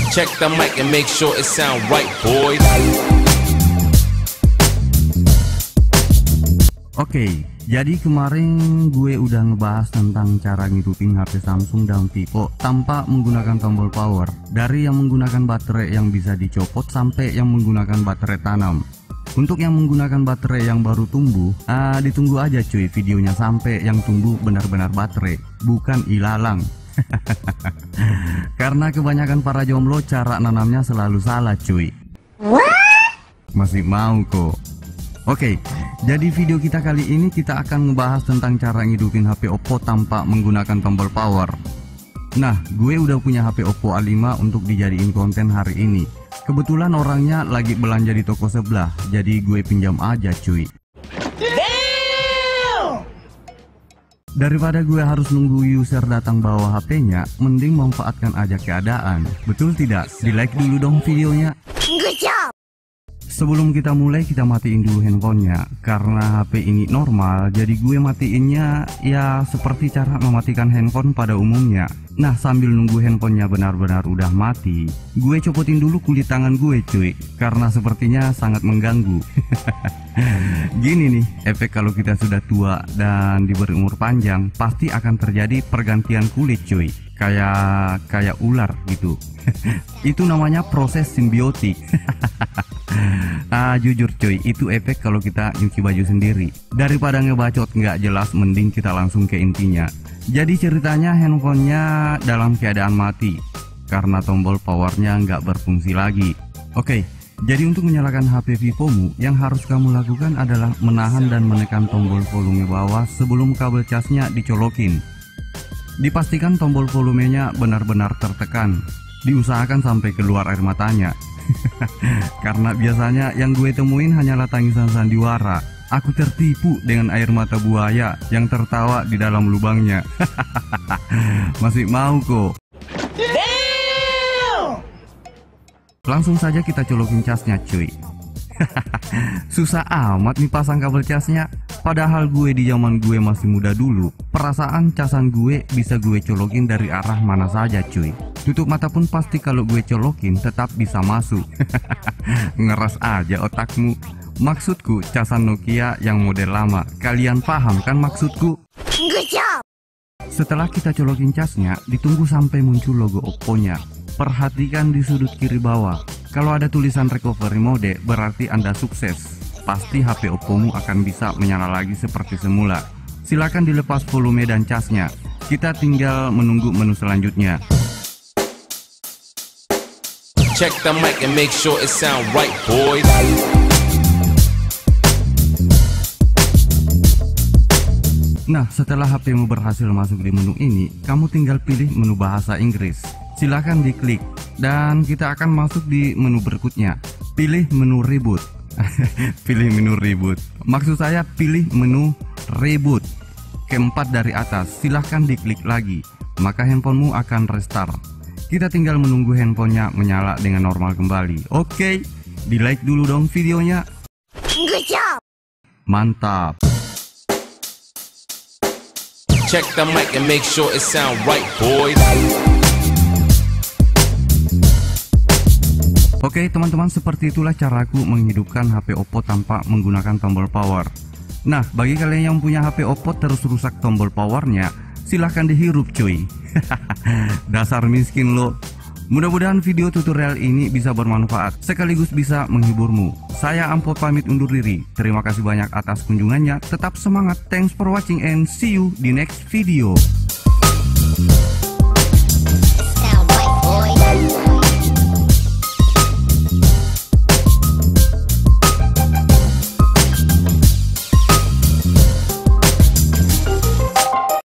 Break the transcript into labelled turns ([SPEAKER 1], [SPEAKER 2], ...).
[SPEAKER 1] Check the mic and make sure it sound right, boys.
[SPEAKER 2] Oke, jadi kemarin gue udah ngebahas tentang cara ngidupin HP Samsung dan Vivo tanpa menggunakan tombol power. Dari yang menggunakan baterai yang bisa dicopot sampai yang menggunakan baterai tanam. Untuk yang menggunakan baterai yang baru tumbuh, ditunggu aja cuy videonya sampai yang tumbuh benar-benar baterai, bukan ilalang. Karena kebanyakan para jomblo cara nanamnya selalu salah cuy. Masih mau kok. Oke, jadi video kita kali ini kita akan ngebahas tentang cara ngidupin HP Oppo tanpa menggunakan tombol power. Nah, gue udah punya HP Oppo A5 untuk dijadiin konten hari ini. Kebetulan orangnya lagi belanja di toko sebelah, jadi gue pinjam aja cuy. Daripada gue harus nunggu user datang bawa HP-nya, mending manfaatkan aja keadaan. Betul tidak? Di like dulu dong videonya. Good job. Sebelum kita mulai, kita matiin dulu handphonenya. Karena HP ini normal, jadi gue matiinnya ya seperti cara mematikan handphone pada umumnya. Nah, sambil nunggu handphonenya benar-benar udah mati, gue copotin dulu kulit tangan gue cuy, karena sepertinya sangat mengganggu. Gini nih, efek kalau kita sudah tua dan diberi umur panjang, pasti akan terjadi pergantian kulit cuy. Kayak ular gitu. Itu namanya proses simbiotik. Jujur cuy, itu efek kalau kita nyuci baju sendiri. Daripada ngebacot nggak jelas, mending kita langsung ke intinya. Jadi ceritanya handphonenya dalam keadaan mati karena tombol powernya nggak berfungsi lagi. Oke, jadi untuk menyalakan HP Vivomu, yang harus kamu lakukan adalah menahan dan menekan tombol volume bawah sebelum kabel casnya dicolokin. Dipastikan tombol volumenya benar-benar tertekan. Diusahakan sampai keluar air matanya. Karena biasanya yang gue temuin hanyalah tangisan sandiwara. Aku tertipu dengan air mata buaya yang tertawa di dalam lubangnya. Masih mau kok. Langsung saja kita colokin casnya cuy. Susah amat nih pasang kabel casnya. Padahal gue di zaman gue masih muda dulu, perasaan casan gue bisa gue colokin dari arah mana saja cuy. Tutup mata pun pasti kalau gue colokin tetap bisa masuk. Ngeras aja otakmu. Maksudku casan Nokia yang model lama. Kalian paham kan maksudku? Good job. Setelah kita colokin casnya, ditunggu sampai muncul logo Oppo-nya. Perhatikan di sudut kiri bawah. Kalau ada tulisan recovery mode, berarti Anda sukses. Pasti HP Oppomu akan bisa menyala lagi seperti semula. Silakan dilepas volume dan casnya. Kita tinggal menunggu menu selanjutnya.
[SPEAKER 1] Check the mic and make sure it sound right, boys.
[SPEAKER 2] Nah, setelah HPmu berhasil masuk di menu ini, kamu tinggal pilih menu bahasa Inggris. Silakan diklik dan kita akan masuk di menu berikutnya. Pilih menu reboot. Pilih menu reboot. Maksud saya pilih menu reboot. Keempat dari atas, silahkan diklik lagi. Maka handphonemu akan restart. Kita tinggal menunggu handphonenya menyala dengan normal kembali. Oke, di like dulu dong videonya. Good job. Mantap.
[SPEAKER 1] Check the mic and make sure it sound right, boys.
[SPEAKER 2] Oke teman-teman, seperti itulah caraku menghidupkan HP Oppo tanpa menggunakan tombol power. Nah, bagi kalian yang punya HP Oppo terus rusak tombol powernya, silahkan dihirup cuy. Dasar miskin lo. Mudah-mudahan video tutorial ini bisa bermanfaat sekaligus bisa menghiburmu. Saya Ampot pamit undur diri. Terima kasih banyak atas kunjungannya. Tetap semangat. Thanks for watching and see you di next video.